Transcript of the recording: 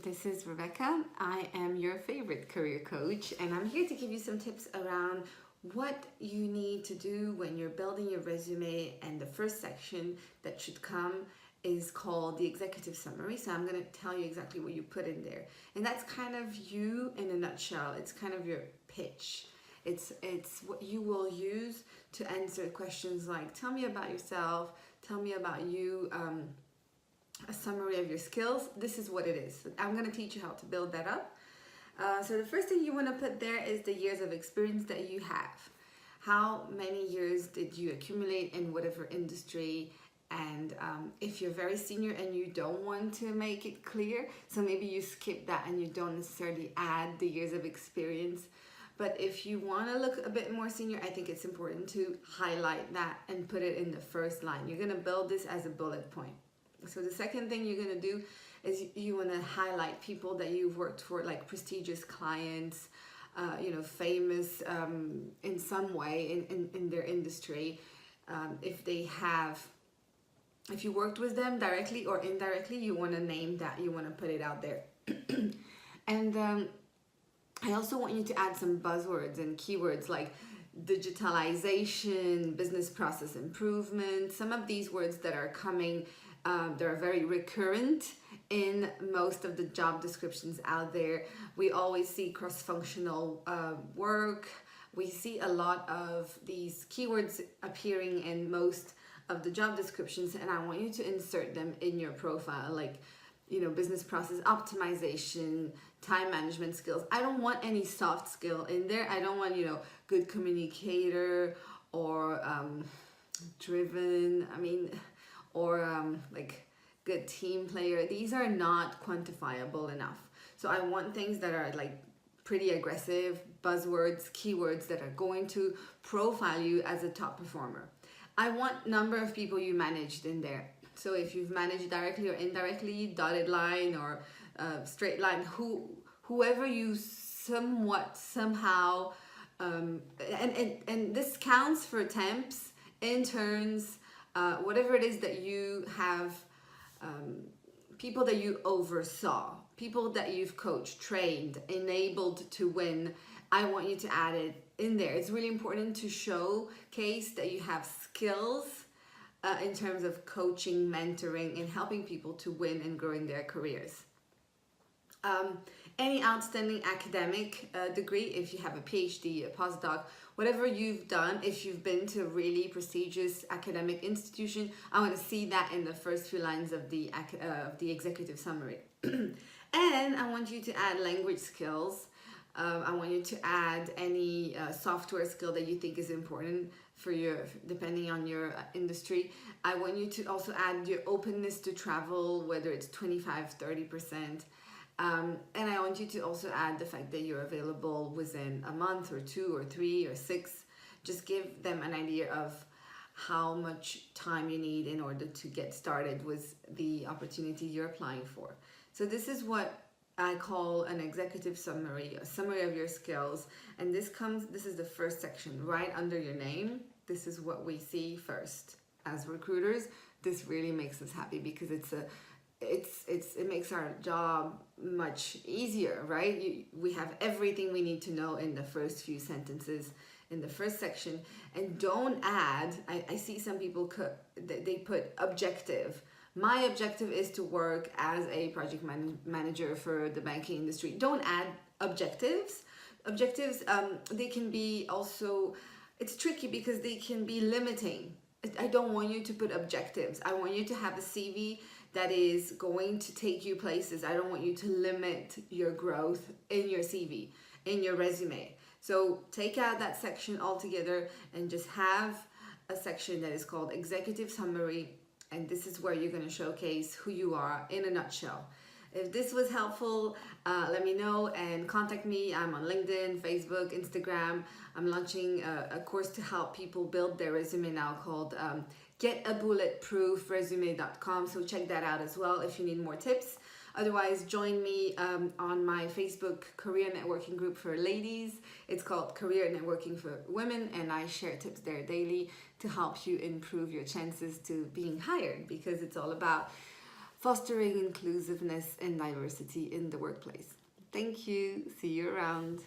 This is Rebecca. I am your favorite career coach, and I'm here to give you some tips around what you need to do when you're building your resume. And the first section that should come is called the executive summary. So I'm going to tell you exactly what you put in there. And that's kind of you in a nutshell. It's kind of your pitch. It's what you will use to answer questions like, tell me about yourself, tell me about you, a summary of your skills. This is what it is. I'm going to teach you how to build that up. So the first thing you want to put there is the years of experience that you have. How many years did you accumulate in whatever industry? And if you're very senior and you don't want to make it clear, so maybe you skip that and you don't necessarily add the years of experience. But if you want to look a bit more senior, I think it's important to highlight that and put it in the first line. You're going to build this as a bullet point. So the second thing you're going to do is you want to highlight people that you've worked for, like prestigious clients, famous in some way in their industry. If you worked with them directly or indirectly, you want to name that, you want to put it out there. And I also want you to add some buzzwords and keywords like digitalization, business process improvement, some of these words that are coming. They're very recurrent in most of the job descriptions out there. We always see cross-functional work. We see a lot of these keywords appearing in most of the job descriptions, and I want you to insert them in your profile, like, business process optimization, time management skills. I don't want any soft skill in there. I don't want, good communicator or driven. Or good team player. These are not quantifiable enough. So I want things that are like pretty aggressive, buzzwords, keywords that are going to profile you as a top performer. I want number of people you managed in there. So if you've managed directly or indirectly, dotted line or straight line, whoever you somehow, and this counts for temps, interns, whatever it is that you have, people that you oversaw, people that you've coached, trained, enabled to win. I want you to add it in there. It's really important to showcase that you have skills in terms of coaching, mentoring, and helping people to win and grow in their careers. Any outstanding academic degree, if you have a PhD, a postdoc, whatever you've done, if you've been to a really prestigious academic institution, I want to see that in the first few lines of the executive summary. And I want you to add language skills. I want you to add any software skill that you think is important for depending on your industry. I want you to also add your openness to travel, whether it's 25-30%. And I want you to also add the fact that you're available within a month or 2 or 3 or 6. Just give them an idea of how much time you need in order to get started with the opportunity you're applying for. So this is what I call an executive summary, a summary of your skills. And this is the first section right under your name. This is what we see first. As recruiters, this really makes us happy because it makes our job much easier, right? We have everything we need to know in the first few sentences in the first section. And don't add, I see some people they put objective. My objective is to work as a project manager for the banking industry. Don't add objectives. Objectives, they can be also, it's tricky because they can be limiting. I don't want you to put objectives. I want you to have a CV that is going to take you places. I don't want you to limit your growth in your CV, in your resume. So take out that section altogether and just have a section that is called executive summary. And this is where you're going to showcase who you are in a nutshell. If this was helpful, let me know and contact me. I'm on LinkedIn, Facebook, Instagram. I'm launching a course to help people build their resume now called getabulletproofresume.com. So check that out as well if you need more tips. Otherwise, join me on my Facebook career networking group for ladies. It's called Career Networking for Women, and I share tips there daily to help you improve your chances to being hired, because it's all about fostering inclusiveness and diversity in the workplace. Thank you. See you around.